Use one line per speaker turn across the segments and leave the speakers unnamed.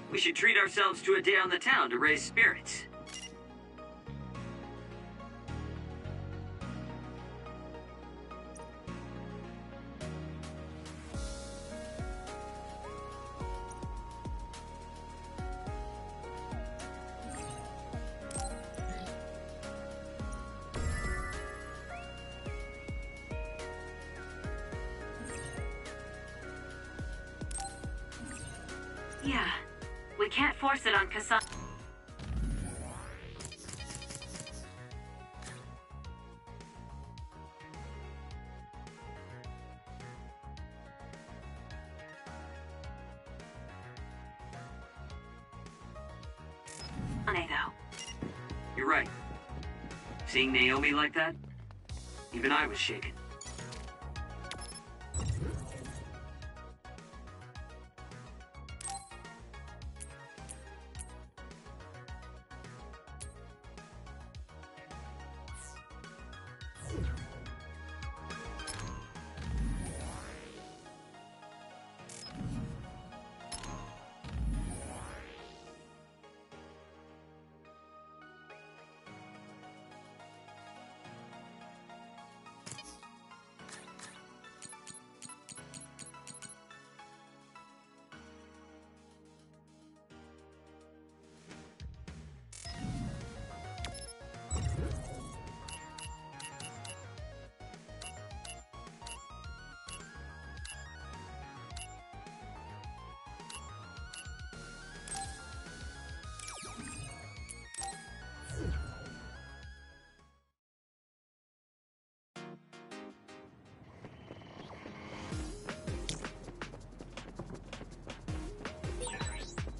We should treat ourselves to a day on the town to raise spirits.
Yeah, we can't force it on Kasane.
You're right. Seeing Naomi like that, even I was shaken.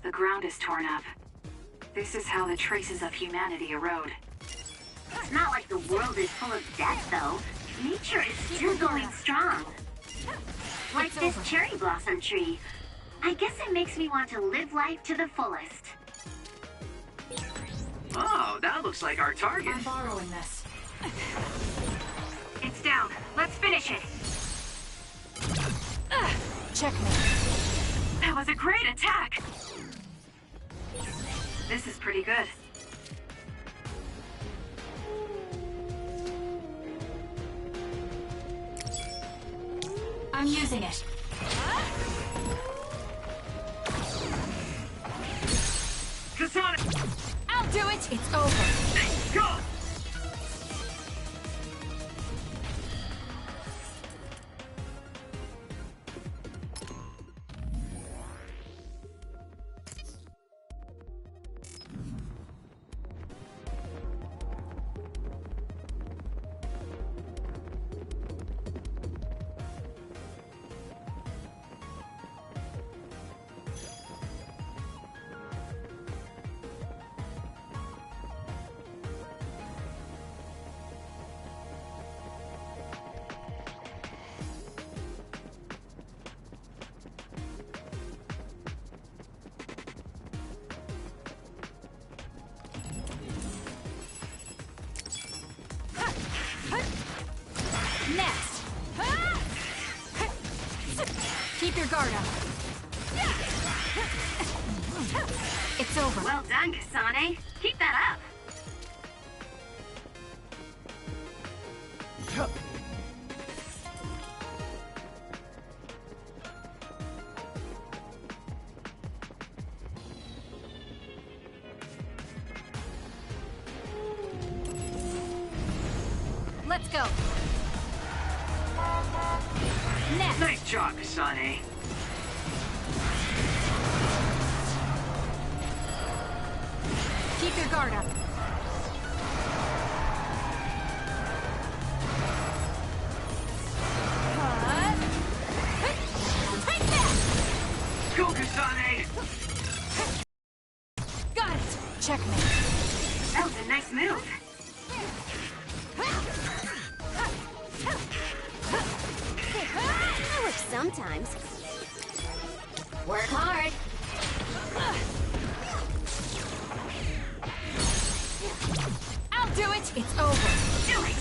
The ground is torn up. This is how the traces of humanity erode.
It's not like the world is full of death, though. Nature is still going strong. Like this cherry blossom tree. I guess it makes me want to live life to the fullest.
Oh, that looks like our target.
I'm borrowing this.
It's down. Let's finish it.
Checkmate. That was a great attack. This is pretty good. I'm using it.
Kasane!
I'll do it! It's over.
Go!
Next! Keep your guard up. It's over.
Well done, Kasane. Keep that up.
Let's go. Next.
Nice job, Kasane.
Keep your guard up. Take that!
Go, Kasane!
Got it! Checkmate.
That was a nice move. That works sometimes. Work hard.
I'll do it! It's over.
Do it.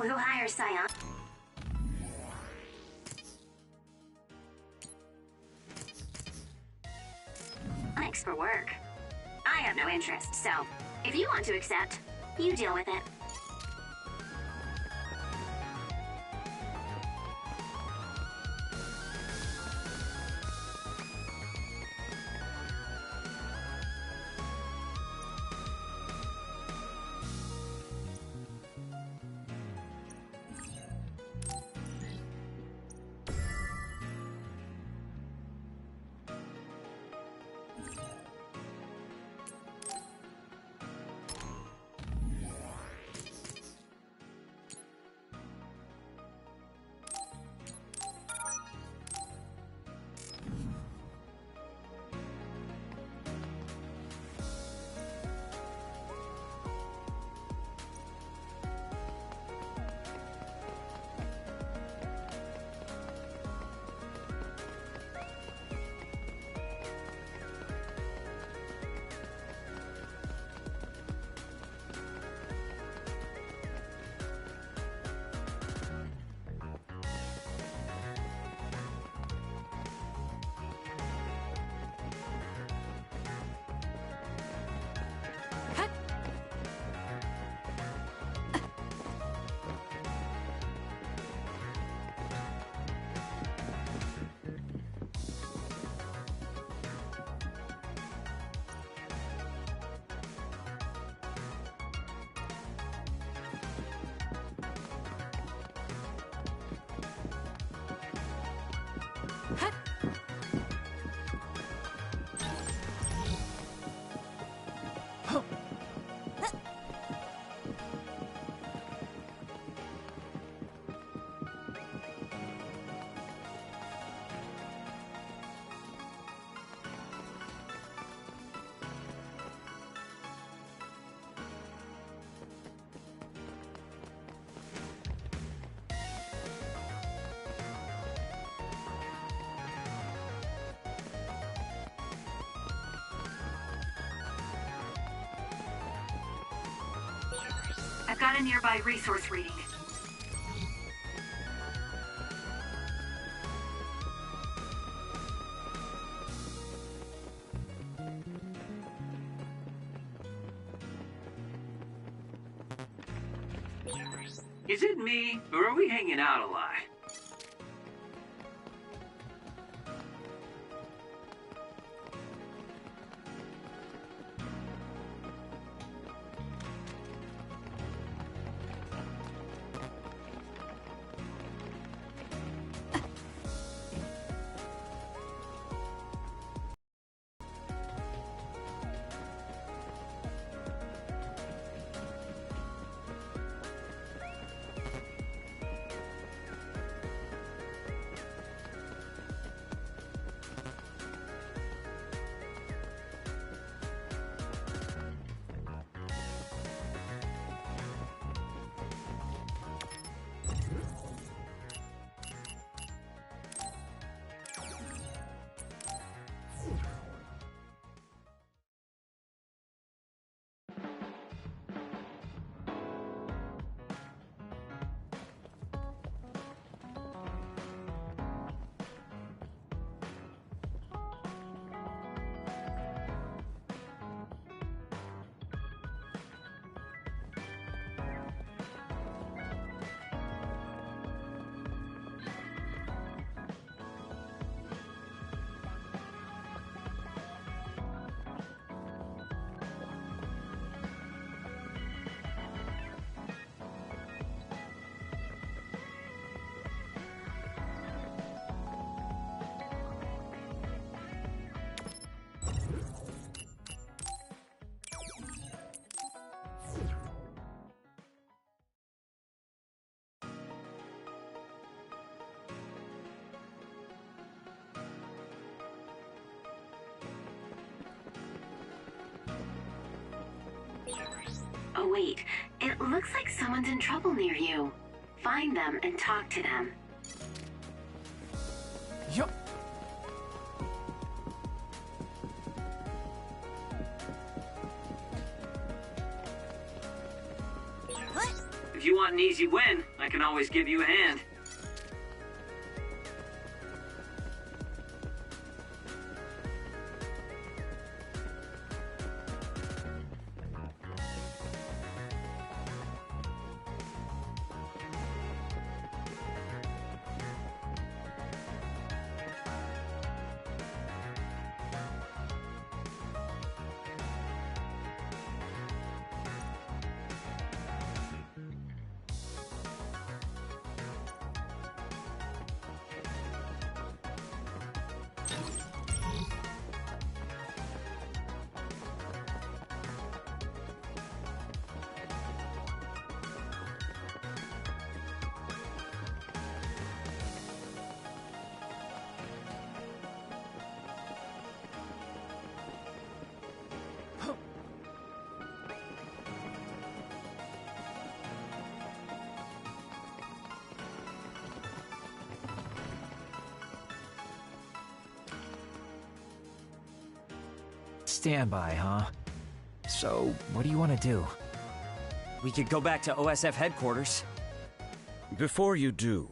people who hire Scion. Thanks for work. I have no interest, so if you want to accept, you deal with it.
I've got a nearby resource reading.
Is it me, or are we hanging out a lot?
Oh wait, it looks like someone's in trouble near you. Find them and talk to them.
Yup.
If you want an easy win, I can always give you a hand.
Standby, huh? So, what do you want to do?
We could go back to OSF headquarters.
Before you do,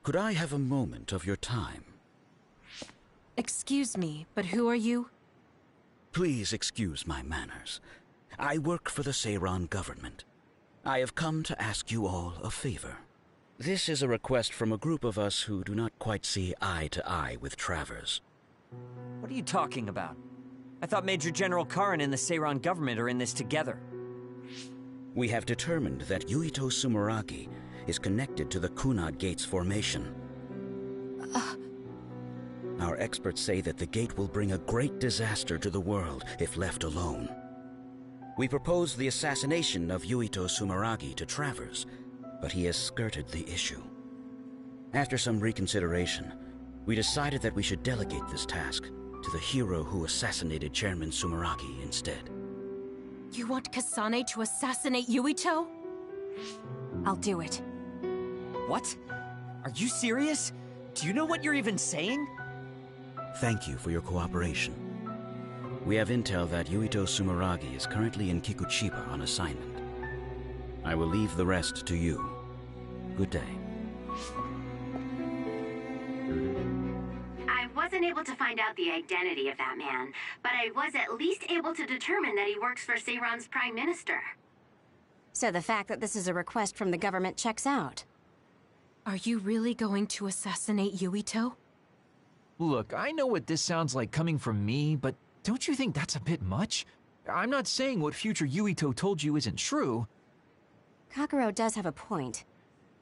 could I have a moment of your time?
Excuse me, but who are you?
Please excuse my manners. I work for the Seiran government. I have come to ask you all a favor. This is a request from a group of us who do not quite see eye to eye with Travers.
What are you talking about? I thought Major General Karin and the Seiran government are in this together.
We have determined that Yuito Sumeragi is connected to the Kunad Gate's formation. Our experts say that the gate will bring a great disaster to the world if left alone. We proposed the assassination of Yuito Sumeragi to Travers, but he has skirted the issue. After some reconsideration, we decided that we should delegate this task to the hero who assassinated Chairman Sumeragi instead.
You want Kasane to assassinate Yuito? I'll do it.
What? Are you serious? Do you know what you're even saying?
Thank you for your cooperation. We have intel that Yuito Sumeragi is currently in Kikuchiba on assignment. I will leave the rest to you. Good day.
I wasn't able to find out the identity of that man, but I was at least able to determine that he works for Seiran's Prime Minister.
So the fact that this is a request from the government checks out.
Are you really going to assassinate Yuito?
Look, I know what this sounds like coming from me, but don't you think that's a bit much? I'm not saying what future Yuito told you isn't true.
Kakuro does have a point.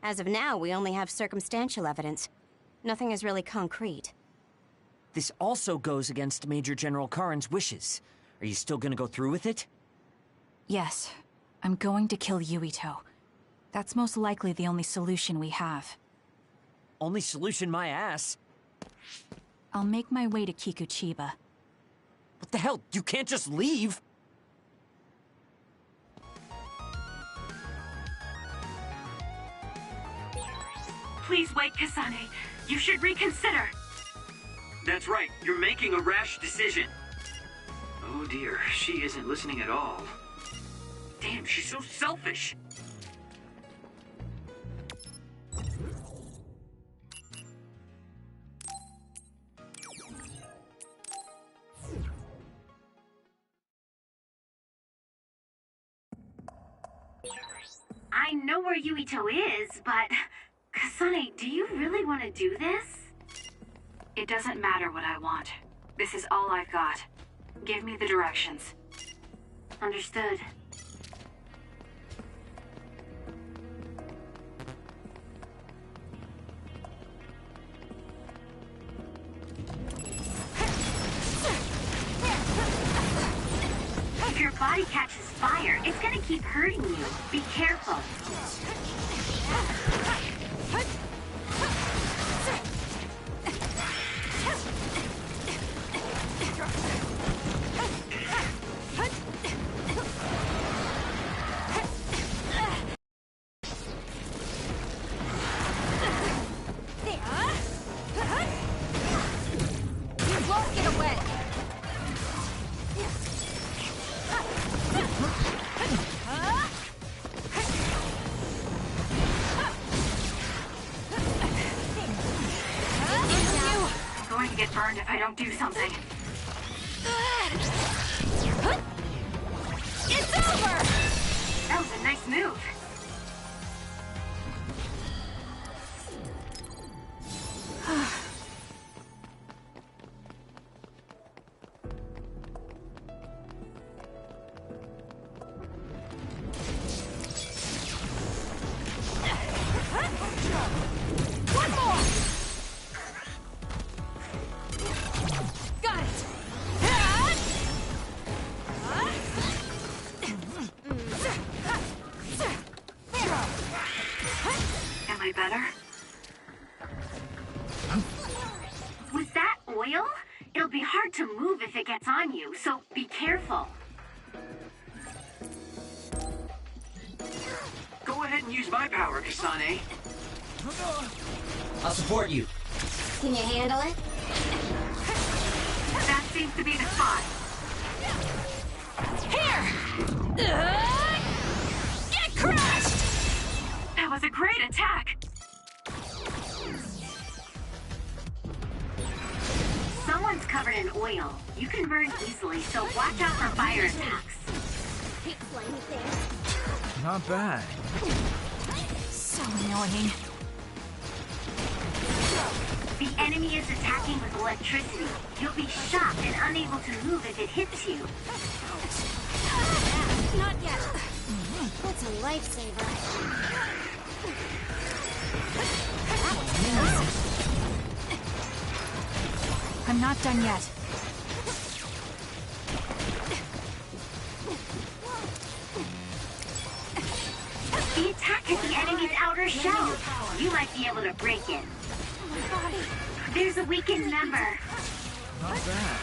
As of now, we only have circumstantial evidence. Nothing is really concrete.
This also goes against Major General Karin's wishes. Are you still gonna go through with it?
Yes. I'm going to kill Yuito. That's most likely the only solution we have.
Only solution, my ass.
I'll make my way to Kikuchiba.
What the hell? You can't just leave!
Please wait, Kasane. You should reconsider.
That's right, you're making a rash decision. Oh dear, she isn't listening at all. Damn, she's so selfish.
I know where Yuito is, but... Kasane, do you really want to do this?
It doesn't matter what I want. This is all I've got. Give me the directions.
Understood. If your body catches fire, it's gonna keep hurting you. Be careful.
burned if I don't do something.
It's over!
That was a nice move.
One more! Got it!
Am I better?
Was that oil? It'll be hard to move if it gets on you, so be careful.
Go ahead and use my power, Kasane.
I'll support you.
Can you handle it?
That seems to be the spot.
Here! Get crushed!
That was a great attack.
Someone's covered in oil. You can burn easily, so watch out for fire attacks.
Not bad.
So annoying.
The enemy is attacking with electricity. You'll be shocked and unable to move if it hits you.
Not yet. That's a lifesaver.
I'm not done yet.
The attack hit the enemy's outer shell. You might be able to break it. There's a weakened member.
Not bad.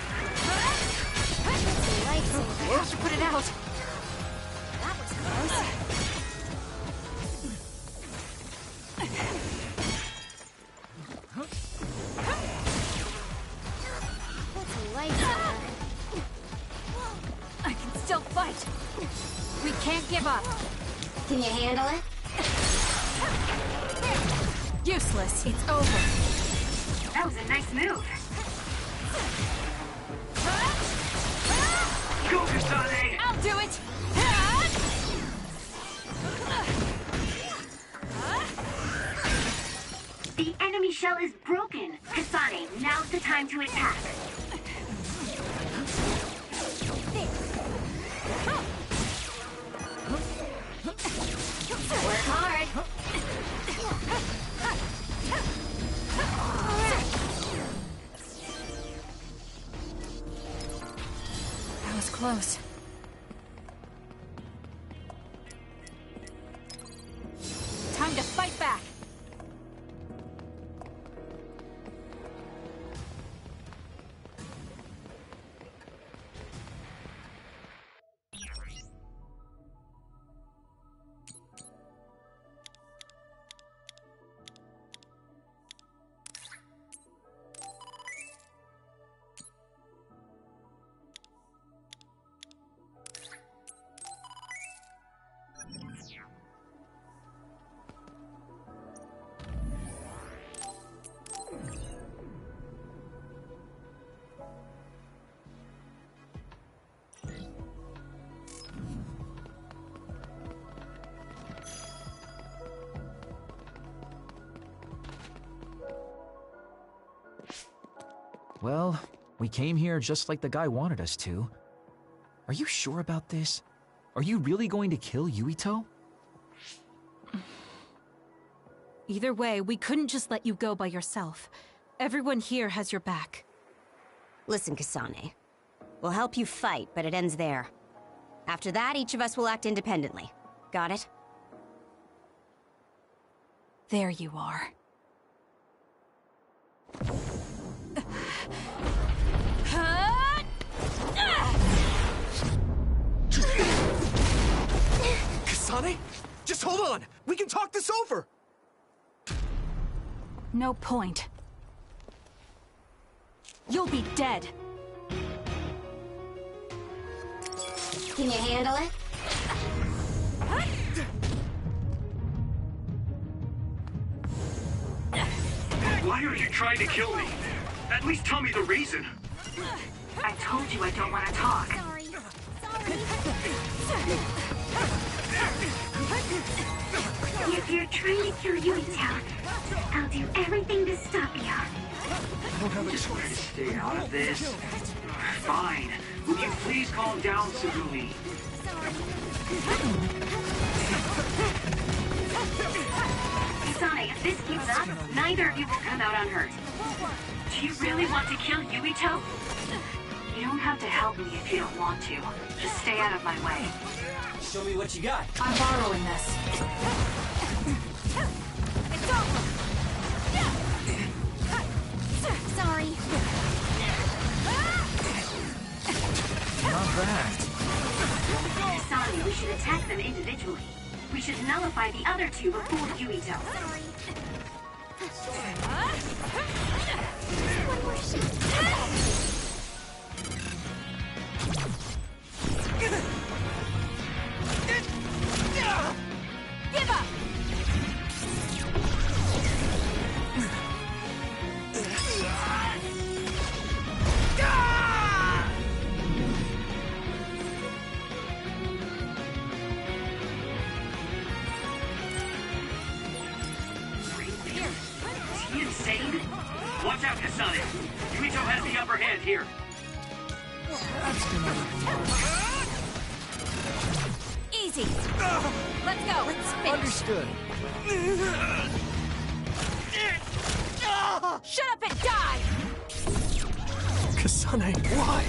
Close to put it out.
That was close. That's a lifesaver.
I can still fight. We can't give up.
Can you handle it?
Useless. It's over.
That was a nice move.
Go, Kasane!
I'll do it.
The enemy shell is broken. Kasane, now's the time to attack.
Work hard.
That was close.
Time to fight back.
Well, we came here just like the guy wanted us to. Are you sure about this? Are you really going to kill Yuito?
Either way, we couldn't just let you go by yourself. Everyone here has your back.
Listen, Kasane. We'll help you fight, but it ends there. After that, each of us will act independently. Got it?
There you are.
Kasane? Just hold on! We can talk this over!
No point.
You'll be dead.
Can you handle it?
Why are you trying to kill me? At least tell me the reason.
I told you I don't want to talk.
Sorry. If you're trying to kill Yuito, I'll do everything to stop you.
Just wanted to stay out of this. Fine. Will you please calm down, Tsugumi?
Kasane, if this keeps up, neither of you will come out unhurt.
Do you really want to kill Yuito? You don't have to help me if you don't want to. Just stay out of my way.
Show me what you got.
I'm borrowing this. It's over!
Sorry.
Not bad.
Kasane, we should attack them individually. We should nullify the other two before Yuito. One more shot.
Give up!
Is he insane? Watch out, Kasane. Yuito has the upper hand here.
Easy! Let's go! Let's finish!
Understood.
Shut up and die!
Kasane, why?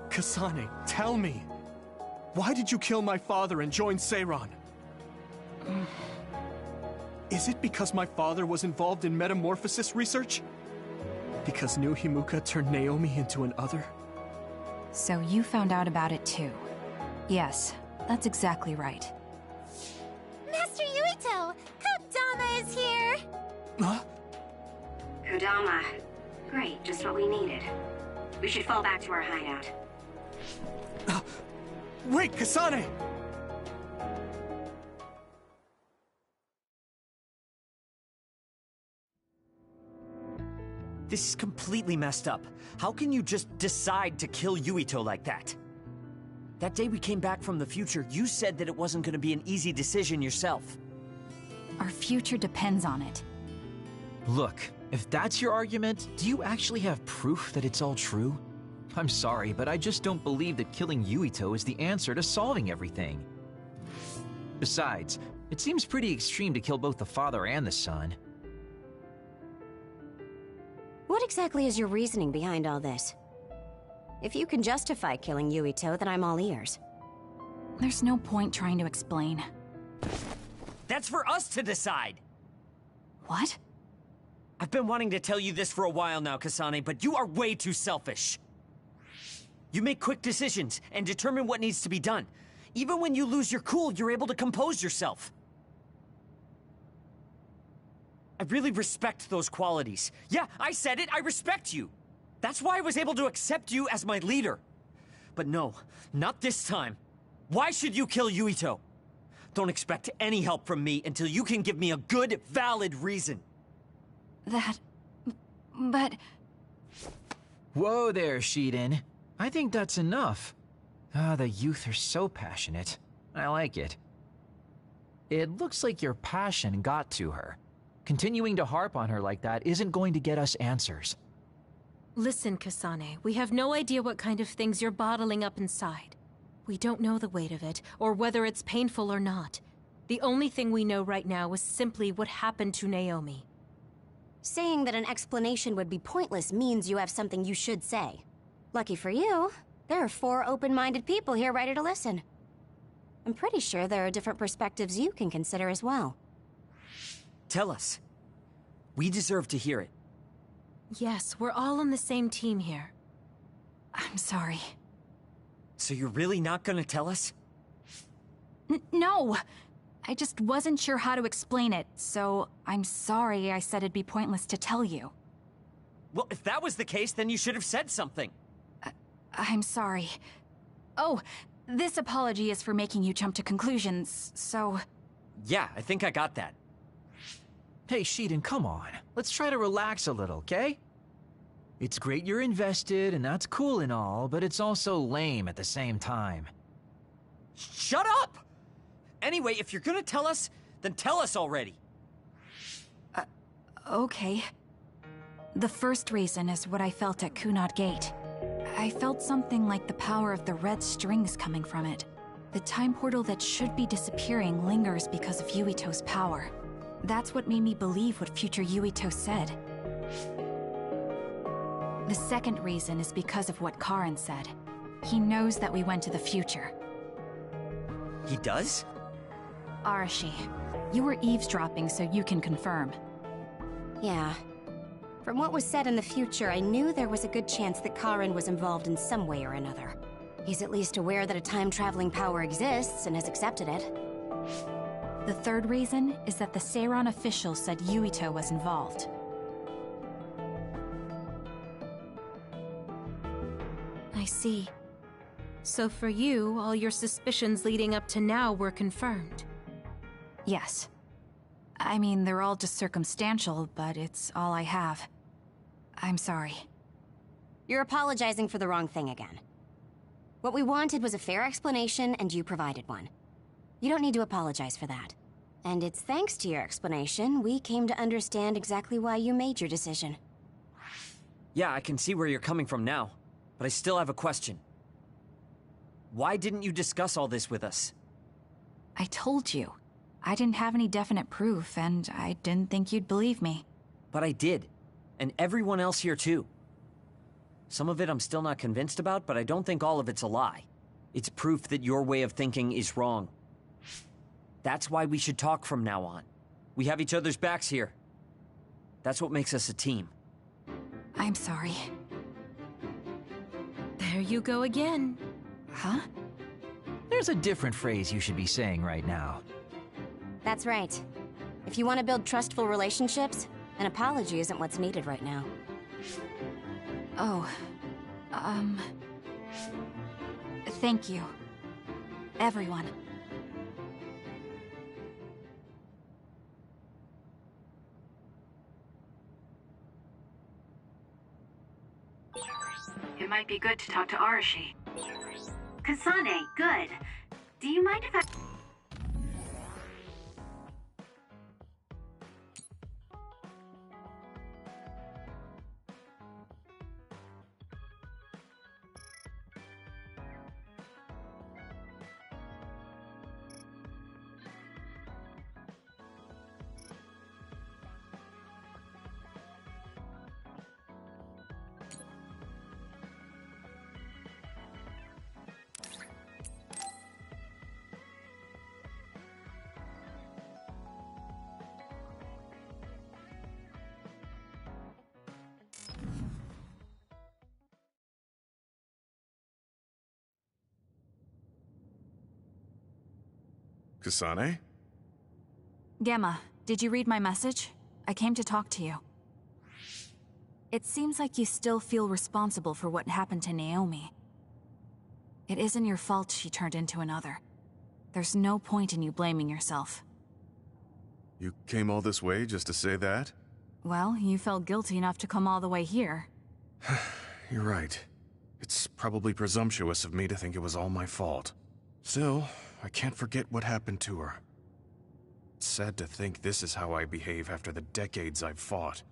Kasane, tell me. Why did you kill my father and join Seiran? Is it because my father was involved in metamorphosis research? Because New Himuka turned Naomi into an other?
So you found out about it too. Yes, that's exactly right.
Master Yuito, Kodama is here.
Huh?
Kodama. Great, just what we needed. We should fall back to our hideout.
Wait, Kasane!
This is completely messed up. How can you just decide to kill Yuito like that? That day we came back from the future, you said that it wasn't going to be an easy decision yourself.
Our future depends on it.
Look, if that's your argument, do you actually have proof that it's all true? I'm sorry, but I just don't believe that killing Yuito is the answer to solving everything. Besides, it seems pretty extreme to kill both the father and the son.
What exactly is your reasoning behind all this? If you can justify killing Yuito, then I'm all ears.
There's no point trying to explain.
That's for us to decide!
What?
I've been wanting to tell you this for a while now, Kasane, but you are way too selfish. You make quick decisions and determine what needs to be done. Even when you lose your cool, you're able to compose yourself. I really respect those qualities. Yeah, I said it, I respect you. That's why I was able to accept you as my leader. But no, not this time. Why should you kill Yuito? Don't expect any help from me until you can give me a good, valid reason.
But...
Whoa there, Shiden. I think that's enough. The youth are so passionate. I like it. It looks like your passion got to her. Continuing to harp on her like that isn't going to get us answers.
Listen, Kasane, we have no idea what kind of things you're bottling up inside. We don't know the weight of it, or whether it's painful or not. The only thing we know right now is simply what happened to Naomi.
Saying that an explanation would be pointless means you have something you should say. Lucky for you, there are 4 open-minded people here ready to listen. I'm pretty sure there are different perspectives you can consider as well.
Tell us. We deserve to hear it.
Yes, we're all on the same team here.
I'm sorry.
So you're really not gonna tell us?
No! I just wasn't sure how to explain it, so I'm sorry I said it'd be pointless to tell you.
Well, if that was the case, then you should have said something.
I'm sorry. Oh, this apology is for making you jump to conclusions, so...
Yeah, I think I got that.
Hey, Shiden, come on. Let's try to relax a little, okay? It's great you're invested, and that's cool and all, but it's also lame at the same time.
Shut up! Anyway, if you're gonna tell us, then tell us already.
Okay. The first reason is what I felt at Kunad Gate. I felt something like the power of the red strings coming from it. The time portal that should be disappearing lingers because of Yuito's power. That's what made me believe what future Yuito said. The second reason is because of what Karin said. He knows that we went to the future.
He does?
Arashi, you were eavesdropping so you can confirm.
Yeah. From what was said in the future, I knew there was a good chance that Karin was involved in some way or another. He's at least aware that a time-traveling power exists and has accepted it.
The third reason is that the Seiran official said Yuito was involved.
I see. So for you, all your suspicions leading up to now were confirmed.
Yes. I mean, they're all just circumstantial, but it's all I have. I'm sorry.
You're apologizing for the wrong thing again. What we wanted was a fair explanation, and you provided one. You don't need to apologize for that. And it's thanks to your explanation we came to understand exactly why you made your decision.
Yeah, I can see where you're coming from now, but I still have a question. Why didn't you discuss all this with us?
I told you. I didn't have any definite proof, and I didn't think you'd believe me.
But I did. And everyone else here too. Some of it I'm still not convinced about, but I don't think all of it's a lie. It's proof that your way of thinking is wrong. That's why we should talk from now on. We have each other's backs here. That's what makes us a team.
I'm sorry.
There you go again.
Huh?
There's a different phrase you should be saying right now.
That's right. If you want to build trustful relationships, an apology isn't what's needed right now.
Oh, thank you. Everyone.
It might be good to talk to Arashi.
Kasane, good. Do you mind if I...
Kasane?
Gemma, did you read my message? I came to talk to you. It seems like you still feel responsible for what happened to Naomi. It isn't your fault she turned into another. There's no point in you blaming yourself.
You came all this way just to say that?
Well, you felt guilty enough to come all the way here.
You're right. It's probably presumptuous of me to think it was all my fault. Still, I can't forget what happened to her. It's sad to think this is how I behave after the decades I've fought.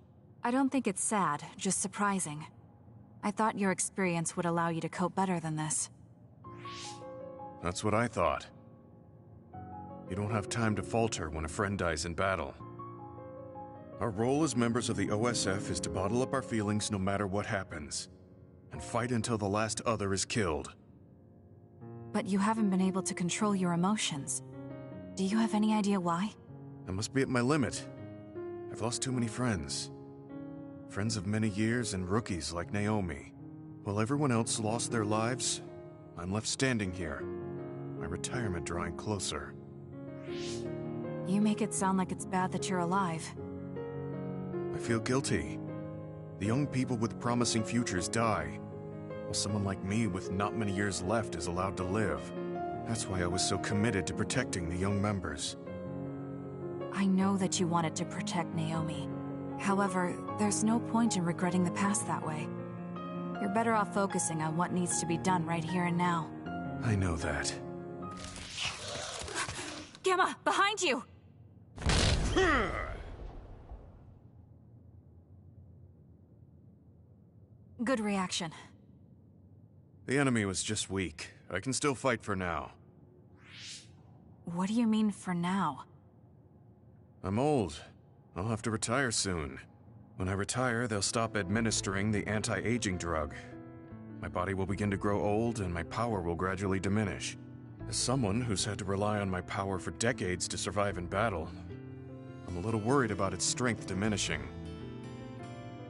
I don't think it's sad, just surprising. I thought your experience would allow you to cope better than this.
That's what I thought. You don't have time to falter when a friend dies in battle. Our role as members of the OSF is to bottle up our feelings no matter what happens, and fight until the last other is killed.
But you haven't been able to control your emotions. Do you have any idea why?
I must be at my limit. I've lost too many friends. Friends of many years and rookies like Naomi. While everyone else lost their lives, I'm left standing here, my retirement drawing closer.
You make it sound like it's bad that you're alive.
I feel guilty. The young people with promising futures die, while someone like me with not many years left is allowed to live. That's why I was so committed to protecting the young members.
I know that you wanted to protect Naomi. However, there's no point in regretting the past that way. You're better off focusing on what needs to be done right here and now.
I know that.
Gamma, behind you! Good reaction.
The enemy was just weak. I can still fight for now.
What do you mean for now?
I'm old. I'll have to retire soon. When I retire, they'll stop administering the anti-aging drug. My body will begin to grow old and my power will gradually diminish. As someone who's had to rely on my power for decades to survive in battle, I'm a little worried about its strength diminishing.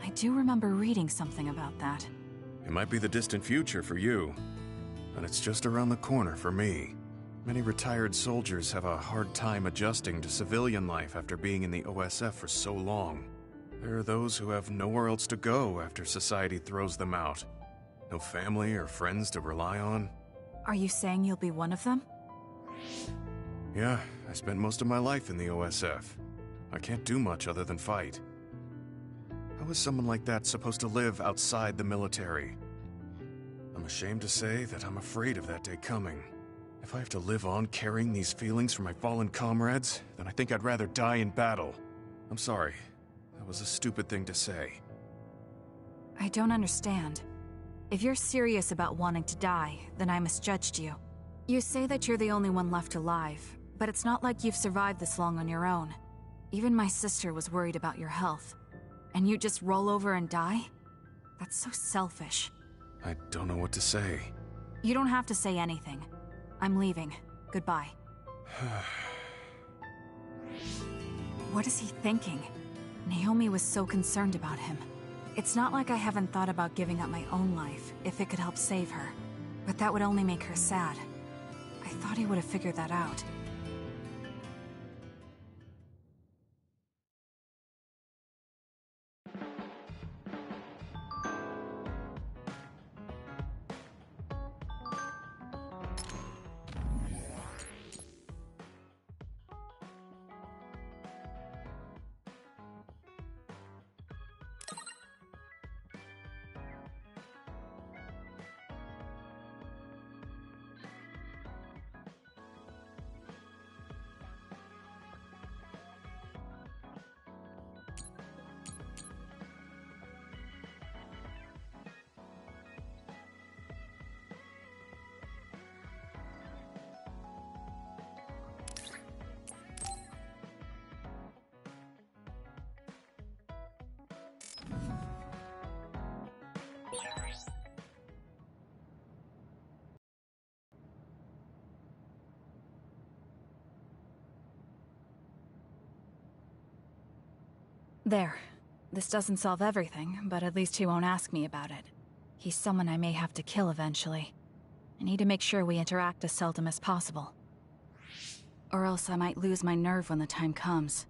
I do remember reading something about that.
It might be the distant future for you, but it's just around the corner for me. Many retired soldiers have a hard time adjusting to civilian life after being in the OSF for so long. There are those who have nowhere else to go after society throws them out. No family or friends to rely on.
Are you saying you'll be one of them?
Yeah, I spent most of my life in the OSF. I can't do much other than fight. How is someone like that supposed to live outside the military? I'm ashamed to say that I'm afraid of that day coming. If I have to live on carrying these feelings for my fallen comrades, then I think I'd rather die in battle. I'm sorry. That was a stupid thing to say.
I don't understand. If you're serious about wanting to die, then I misjudged you. You say that you're the only one left alive, but it's not like you've survived this long on your own. Even my sister was worried about your health. And you just roll over and die? That's so selfish.
I don't know what to say.
You don't have to say anything. I'm leaving. Goodbye. What is he thinking? Naomi was so concerned about him. It's not like I haven't thought about giving up my own life, if it could help save her. But that would only make her sad. I thought he would have figured that out. There. This doesn't solve everything, but at least he won't ask me about it. He's someone I may have to kill eventually. I need to make sure we interact as seldom as possible. Or else I might lose my nerve when the time comes.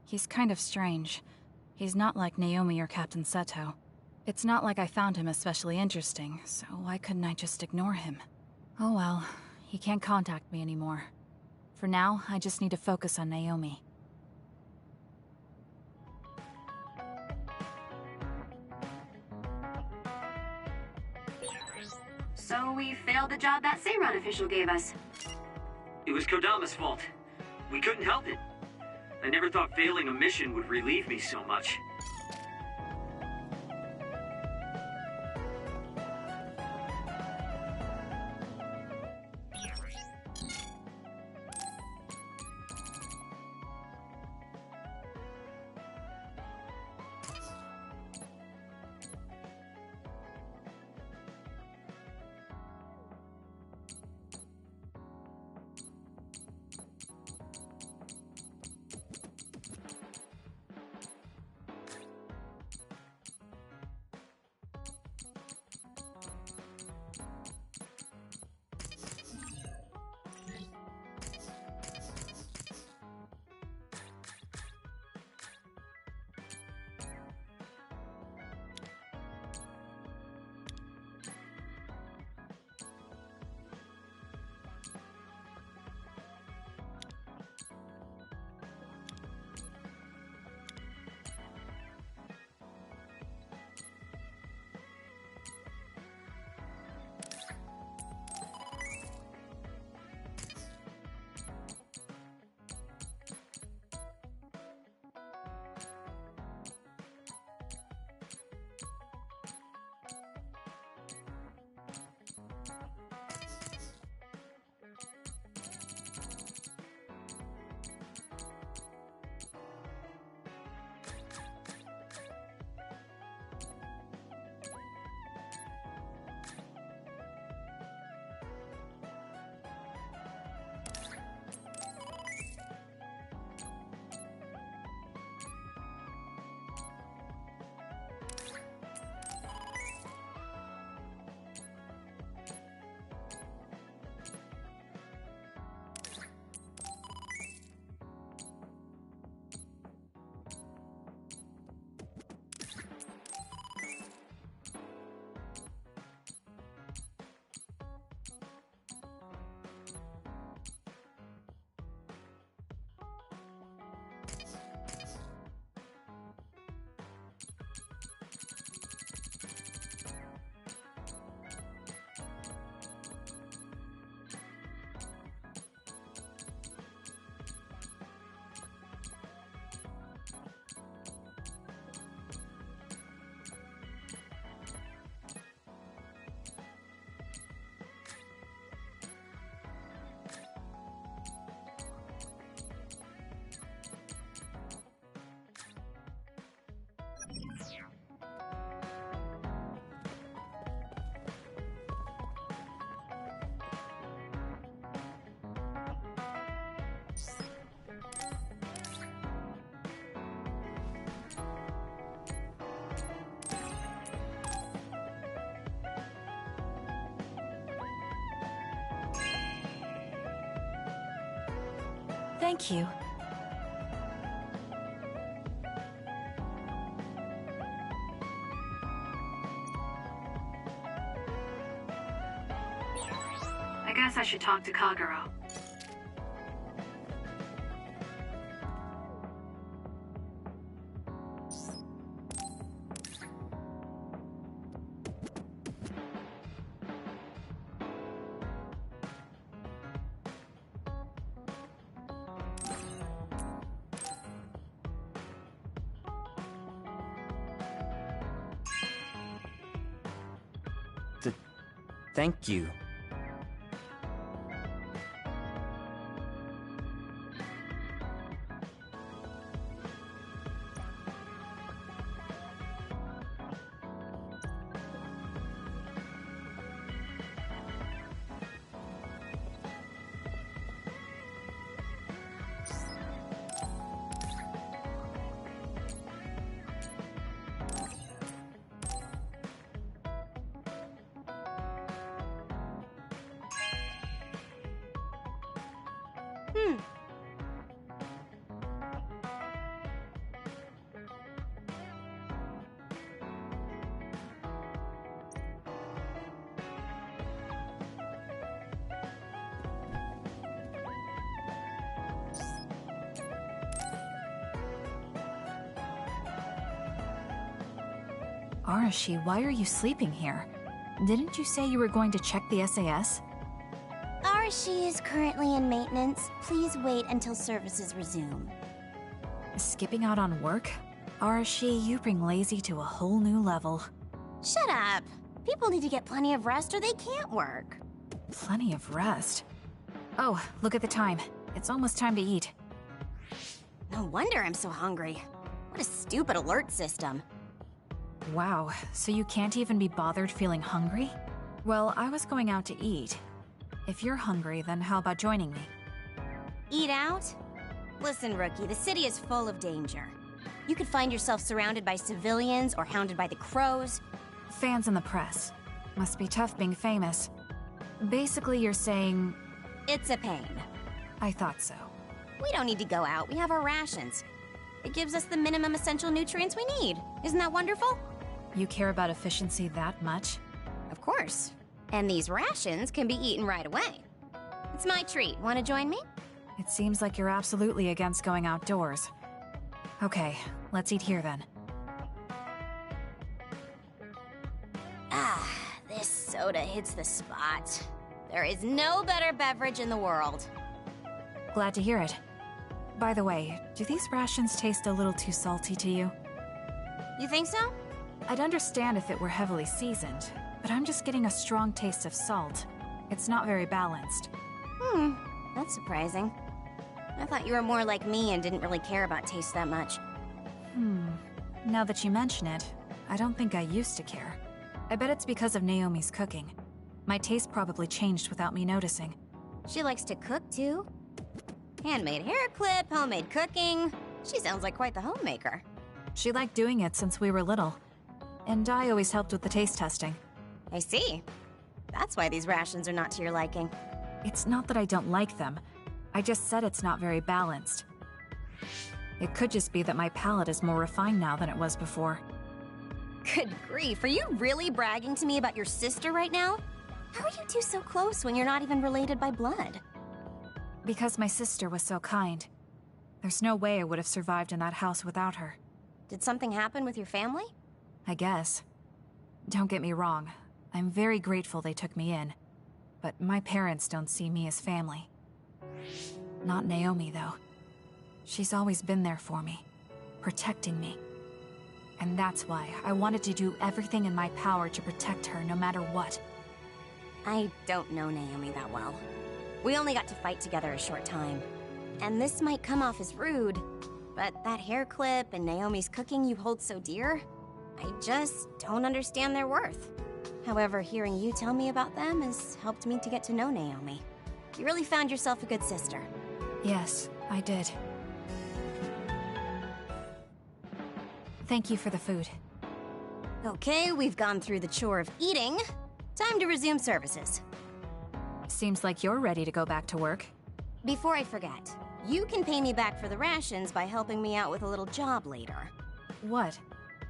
He's kind of strange. He's not like Naomi or Captain Seto. It's not like I found him especially interesting, so why couldn't I just ignore him? Oh well, he can't contact me anymore. For now, I just need to focus on Naomi.
So we failed the job that Seiran official gave us.
It was Kodama's fault. We couldn't help it. I never thought failing a mission would relieve me so much.
Thank you.
I guess I should talk to Kagero.
Thank you.
Arashi, why are you sleeping here? Didn't you say you were going to check the SAS?
Arashi is currently in maintenance. Please wait until services resume.
Skipping out on work? Arashi, you bring lazy to a whole new level.
Shut up! People need to get plenty of rest or they can't work.
Plenty of rest? Oh, look at the time. It's almost time to eat.
No wonder I'm so hungry. What a stupid alert system.
Wow, so you can't even be bothered feeling hungry? Well, I was going out to eat. If you're hungry, then how about joining me?
Eat out? Listen, Rookie, the city is full of danger. You could find yourself surrounded by civilians or hounded by the crows.
Fans in the press. Must be tough being famous. Basically, you're saying...
It's a pain.
I thought so.
We don't need to go out. We have our rations. It gives us the minimum essential nutrients we need. Isn't that wonderful?
You care about efficiency that much?
Of course. And these rations can be eaten right away. It's my treat. Want to join me?
It seems like you're absolutely against going outdoors. Okay, let's eat here then.
Ah, this soda hits the spot. There is no better beverage in the world.
Glad to hear it. By the way, do these rations taste a little too salty to you?
You think so?
I'd understand if it were heavily seasoned, but I'm just getting a strong taste of salt. It's not very balanced.
That's surprising. I thought you were more like me and didn't really care about taste that much.
Now that you mention it, I don't think I used to care. I bet it's because of Naomi's cooking. My taste probably changed without me noticing.
She likes to cook, too. Handmade hair clip, homemade cooking. She sounds like quite the homemaker.
She liked doing it since we were little. And I always helped with the taste testing.
I see. That's why these rations are not to your liking.
It's not that I don't like them. I just said it's not very balanced. It could just be that my palate is more refined now than it was before.
Good grief, are you really bragging to me about your sister right now? How are you two so close when you're not even related by blood?
Because my sister was so kind. There's no way I would have survived in that house without her.
Did something happen with your family?
I guess. Don't get me wrong. I'm very grateful they took me in. But my parents don't see me as family. Not Naomi, though. She's always been there for me, protecting me. And that's why I wanted to do everything in my power to protect her no matter what.
I don't know Naomi that well. We only got to fight together a short time. And this might come off as rude, but that hair clip and Naomi's cooking you hold so dear, I just don't understand their worth. However, hearing you tell me about them has helped me to get to know Naomi. You really found yourself a good sister.
Yes, I did. Thank you for the food.
Okay, we've gone through the chore of eating. Time to resume services.
Seems like you're ready to go back to work.
Before I forget, You can pay me back for the rations by helping me out with a little job later.
What?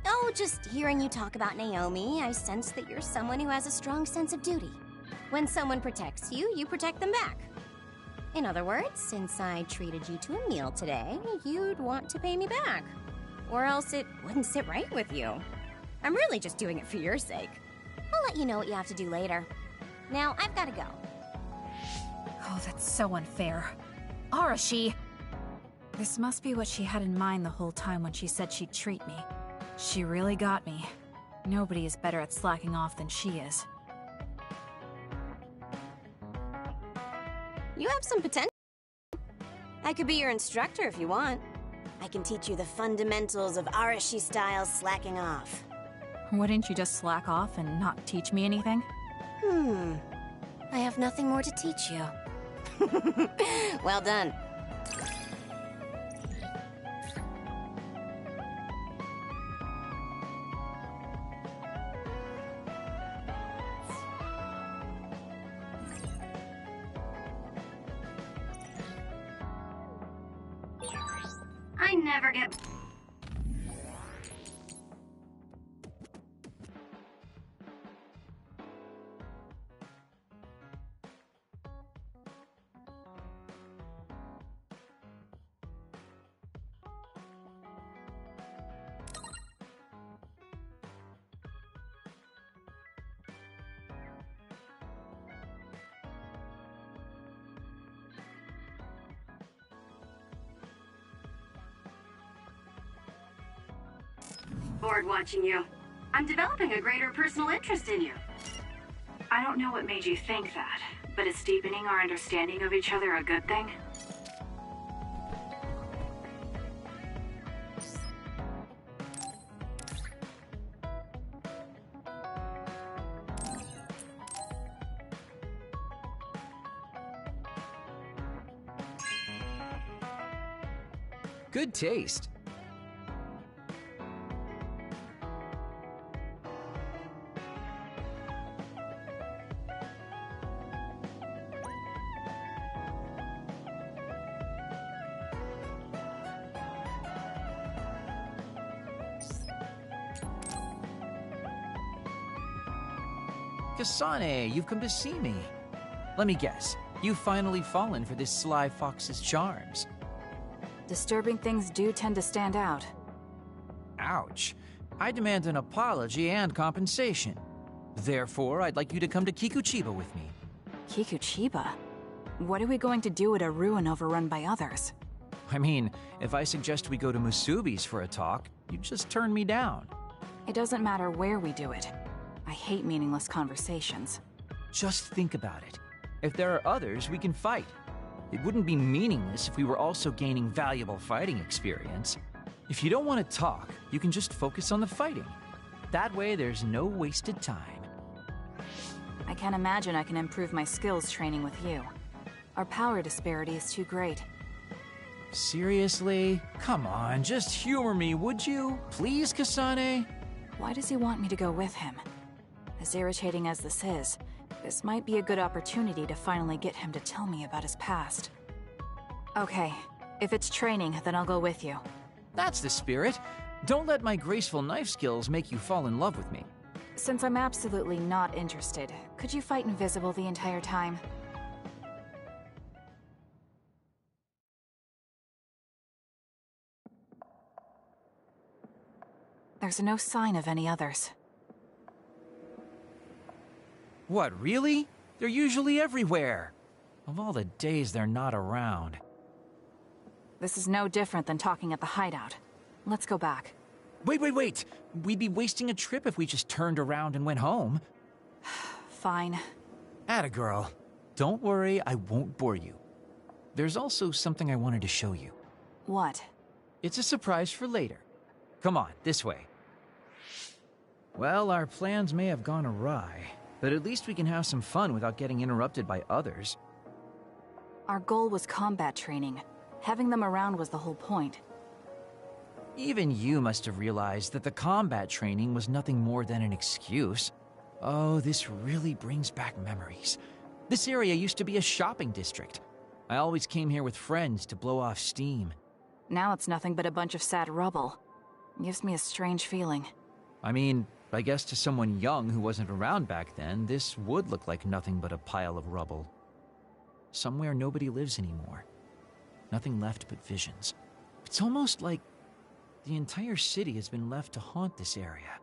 Oh, just hearing you talk about Naomi, I sense that you're someone who has a strong sense of duty. When someone protects you, you protect them back. In other words, since I treated you to a meal today, you'd want to pay me back. Or else it wouldn't sit right with you. I'm really just doing it for your sake. I'll let you know what you have to do later. Now, I've got to go.
Oh, that's so unfair. Arashi! This must be what she had in mind the whole time when she said she'd treat me. She really got me. Nobody is better at slacking off than she is.
You have some potential. I could be your instructor if you want. I can teach you the fundamentals of Arashi-style slacking off.
Wouldn't you just slack off and not teach me anything?
I have nothing more to teach you. Well done.
I never get... bored watching you. I'm developing a greater personal interest in you.
I don't know what made you think that, but is deepening our understanding of each other a good thing?
Good taste. Kasane, you've come to see me. Let me guess, you've finally fallen for this sly fox's charms.
Disturbing things do tend to stand out.
Ouch. I demand an apology and compensation. Therefore, I'd like you to come to Kikuchiba with me.
Kikuchiba? What are we going to do at a ruin overrun by others?
I mean, if I suggest we go to Musubi's for a talk, you'd just turn me down.
It doesn't matter where we do it. I hate meaningless conversations.
Just think about it. If there are others, we can fight. It wouldn't be meaningless if we were also gaining valuable fighting experience. If you don't want to talk, you can just focus on the fighting. That way, there's no wasted time.
I can't imagine I can improve my skills training with you. Our power disparity is too great.
Seriously? Come on, just humor me, would you? Please, Kasane?
Why does he want me to go with him? As irritating as this is, this might be a good opportunity to finally get him to tell me about his past. Okay, if it's training, then I'll go with you.
That's the spirit. Don't let my graceful knife skills make you fall in love with me.
Since I'm absolutely not interested, could you fight invisible the entire time? There's no sign of any others.
What, really? They're usually everywhere. Of all the days they're not around.
This is no different than talking at the hideout. Let's go back.
Wait! We'd be wasting a trip if we just turned around and went home.
Fine.
Atta girl. Don't worry, I won't bore you. There's also something I wanted to show you.
What?
It's a surprise for later. Come on, this way. Well, our plans may have gone awry, but at least we can have some fun without getting interrupted by others.
Our goal was combat training. Having them around was the whole point.
Even you must have realized that the combat training was nothing more than an excuse. Oh, this really brings back memories. This area used to be a shopping district. I always came here with friends to blow off steam.
Now it's nothing but a bunch of sad rubble. Gives me a strange feeling.
I mean, I guess to someone young who wasn't around back then, this would look like nothing but a pile of rubble. Somewhere nobody lives anymore. Nothing left but visions. It's almost like the entire city has been left to haunt this area.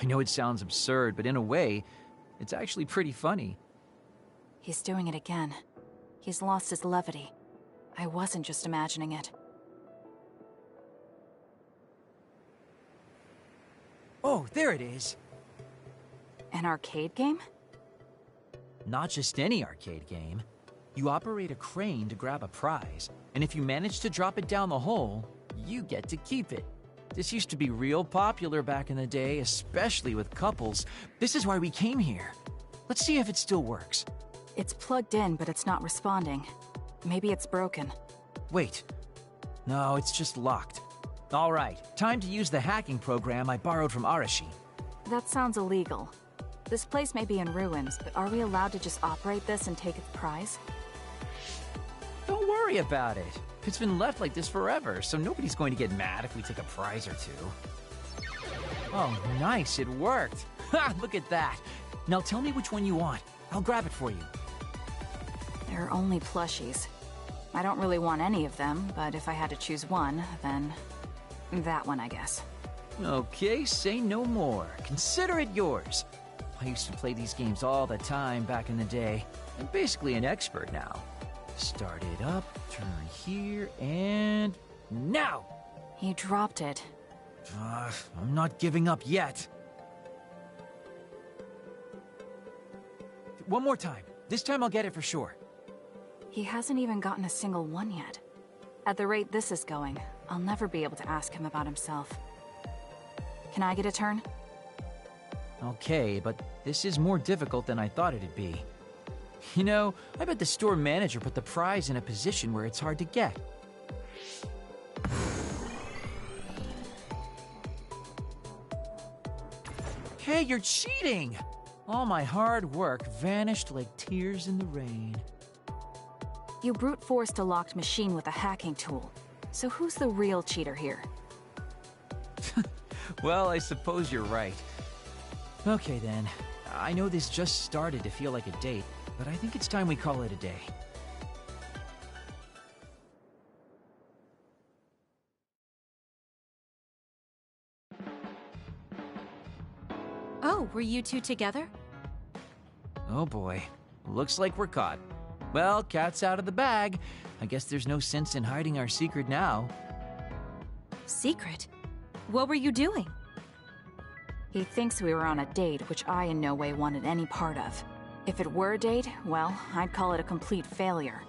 I know it sounds absurd, but in a way, it's actually pretty funny.
He's doing it again. He's lost his levity. I wasn't just imagining it.
Oh, there it is.
An arcade game?
Not just any arcade game. You operate a crane to grab a prize, and if you manage to drop it down the hole, you get to keep it. This used to be real popular back in the day, especially with couples. This is why we came here. Let's see if it still works.
It's plugged in, but it's not responding. Maybe it's broken.
Wait. No, it's just locked. All right, time to use the hacking program I borrowed from Arashi.
That sounds illegal. This place may be in ruins, but are we allowed to just operate this and take its prize?
Don't worry about it. It's been left like this forever, so nobody's going to get mad if we take a prize or two. Oh, nice, it worked. Ha, look at that. Now tell me which one you want. I'll grab it for you.
There are only plushies. I don't really want any of them, but if I had to choose one, then that one, I guess.
Okay, say no more. Consider it yours. I used to play these games all the time back in the day. I'm basically an expert now. Start it up, turn here, and now!
He dropped it.
I'm not giving up yet. One more time. This time I'll get it for sure.
He hasn't even gotten a single one yet. At the rate this is going, I'll never be able to ask him about himself. Can I get a turn?
Okay, but this is more difficult than I thought it'd be. You know, I bet the store manager put the prize in a position where it's hard to get. Hey, you're cheating! All my hard work vanished like tears in the rain.
You brute forced a locked machine with a hacking tool. So who's the real cheater here?
Well, I suppose you're right. Okay then, I know this just started to feel like a date, but I think it's time we call it a day.
Oh, were you two together?
Oh boy, looks like we're caught. Well, cat's out of the bag. I guess there's no sense in hiding our secret now.
Secret? What were you doing?
He thinks we were on a date, which I in no way wanted any part of. If it were a date, well, I'd call it a complete failure.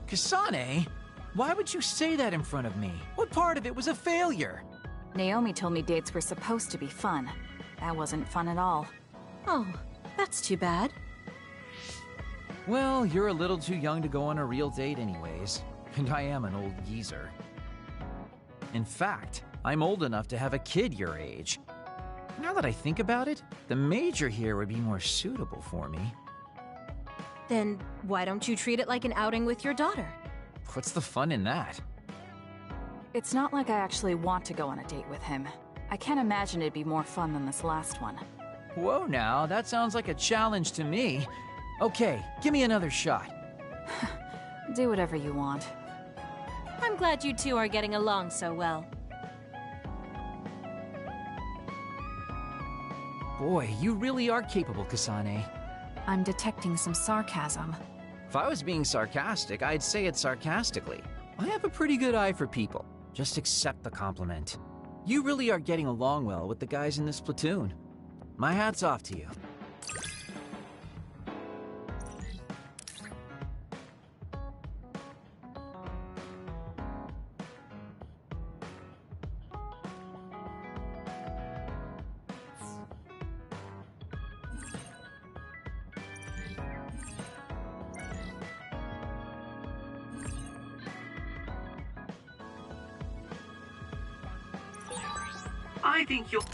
Kasane? Why would you say that in front of me? What part of it was a failure?
Naomi told me dates were supposed to be fun. That wasn't fun at all.
Oh, that's too bad.
Well, you're a little too young to go on a real date anyways, and I am an old geezer. In fact, I'm old enough to have a kid your age. Now that I think about it, the major here would be more suitable for me.
Then why don't you treat it like an outing with your daughter?
What's the fun in that?
It's not like I actually want to go on a date with him. I can't imagine it'd be more fun than this last one.
Whoa now, that sounds like a challenge to me. Okay, give me another shot.
Do whatever you want.
I'm glad you two are getting along so well.
Boy, you really are capable, Kasane.
I'm detecting some sarcasm.
If I was being sarcastic, I'd say it sarcastically. I have a pretty good eye for people. Just accept the compliment. You really are getting along well with the guys in this platoon. My hat's off to you.
I think you'll...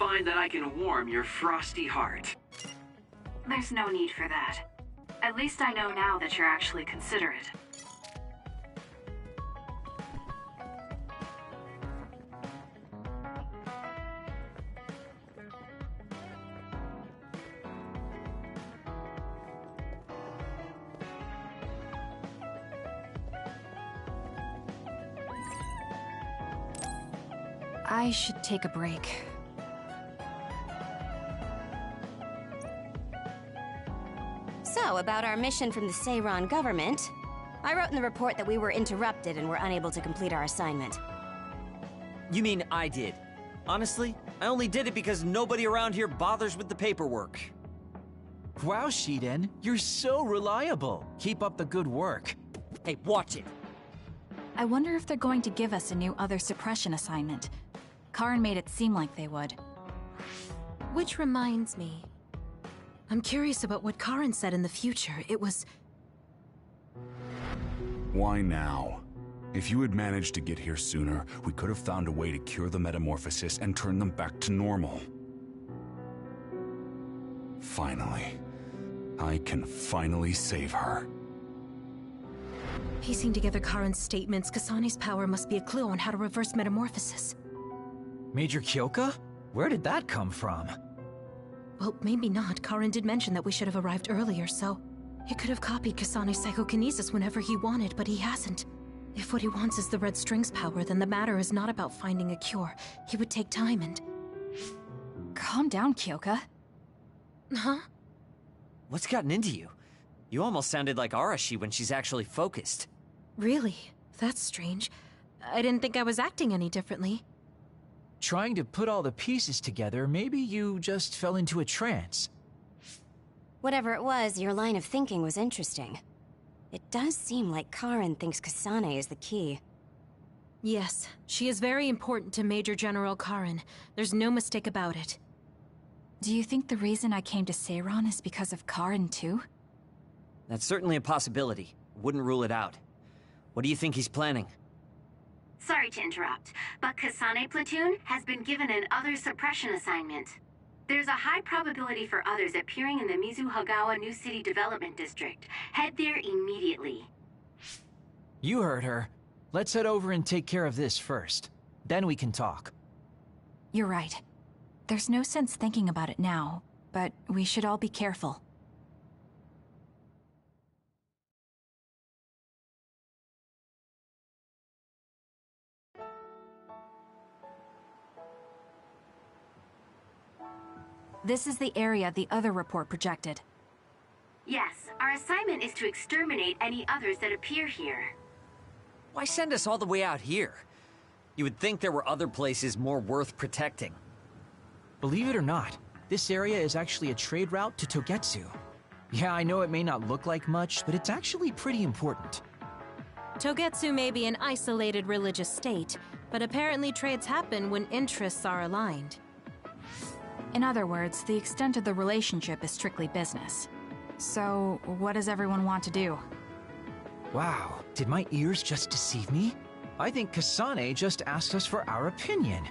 find that I can warm your frosty heart.
There's no need for that. At least I know now that you're actually considerate.
I should take a break.
So, about our mission from the Seiran government, I wrote in the report that we were interrupted and were unable to complete our assignment.
You mean I did? Honestly, I only did it because nobody around here bothers with the paperwork.
Wow, Shiden, you're so reliable. Keep up the good work.
Hey, watch it.
I wonder if they're going to give us a new other suppression assignment. Karin made it seem like they would.
Which reminds me, I'm curious about what Karin said in the future. It was...
Why now? If you had managed to get here sooner, we could have found a way to cure the metamorphosis and turn them back to normal. Finally. I can finally save her.
Piecing together Karin's statements, Kasane's power must be a clue on how to reverse metamorphosis.
Major Kyoka? Where did that come from?
Well, maybe not. Karin did mention that we should have arrived earlier, so... He could have copied Kasane's psychokinesis whenever he wanted, but he hasn't. If what he wants is the Red String's power, then the matter is not about finding a cure. He would take time and...
Calm down, Kyoka.
Huh?
What's gotten into you? You almost sounded like Arashi when she's actually focused.
Really? That's strange. I didn't think I was acting any differently.
Trying to put all the pieces together, maybe you just fell into a trance.
Whatever it was, your line of thinking was interesting. It does seem like Karin thinks Kasane is the key.
Yes, she is very important to Major General Karin. There's no mistake about it.
Do you think the reason I came to Seiran is because of Karin too?
That's certainly a possibility. Wouldn't rule it out. What do you think he's planning?
Sorry to interrupt, but Kasane Platoon has been given an other suppression assignment. There's a high probability for others appearing in the Mizuhagawa New City Development District. Head there immediately.
You heard her. Let's head over and take care of this first. Then we can talk.
You're right. There's no sense thinking about it now, but we should all be careful. This is the area the other report projected.
Yes, our assignment is to exterminate any others that appear here.
Why send us all the way out here? You would think there were other places more worth protecting.
Believe it or not, this area is actually a trade route to Togetsu. Yeah, I know it may not look like much, but it's actually pretty important.
Togetsu may be an isolated religious state, but apparently trades happen when interests are aligned.
In other words, the extent of the relationship is strictly business. So, what does everyone want to do?
Wow, did my ears just deceive me? I think Kasane just asked us for our opinion.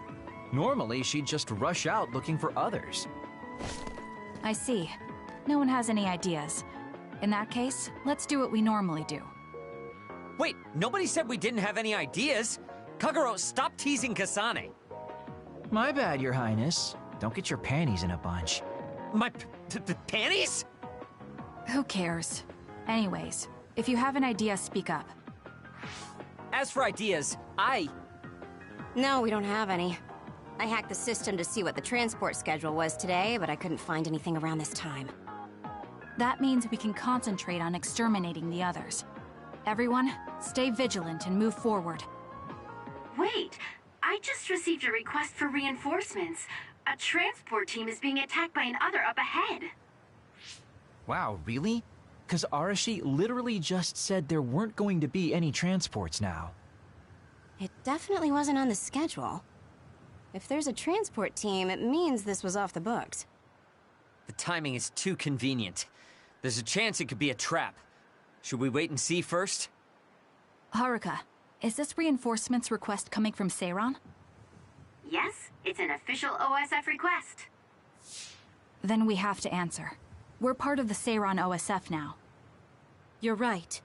Normally, she'd just rush out looking for others.
I see. No one has any ideas. In that case, let's do what we normally do.
Wait, nobody said we didn't have any ideas. Kagero, stop teasing Kasane.
My bad, Your Highness. Don't get your panties in a bunch.
My panties?
Who cares? Anyways, if you have an idea, speak up.
As for ideas,
No, we don't have any. I hacked the system to see what the transport schedule was today, but I couldn't find anything around this time.
That means we can concentrate on exterminating the others. Everyone, stay vigilant and move forward.
Wait, I just received a request for reinforcements. A transport team is being attacked by an other up ahead.
Wow, really? 'Cause Arashi literally just said there weren't going to be any transports now.
It definitely wasn't on the schedule. If there's a transport team, it means this was off the books.
The timing is too convenient. There's a chance it could be a trap. Should we wait and see first?
Haruka, is this reinforcements request coming from Seiran?
Yes, it's an official OSF request.
Then we have to answer. We're part of the Seiran OSF now.
You're right.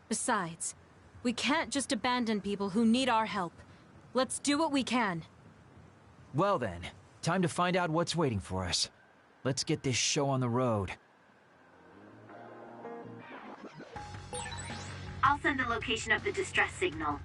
Besides, we can't just abandon people who need our help. Let's do what we can.
Well then, time to find out what's waiting for us. Let's get this show on the road.
I'll send the location of the distress signal.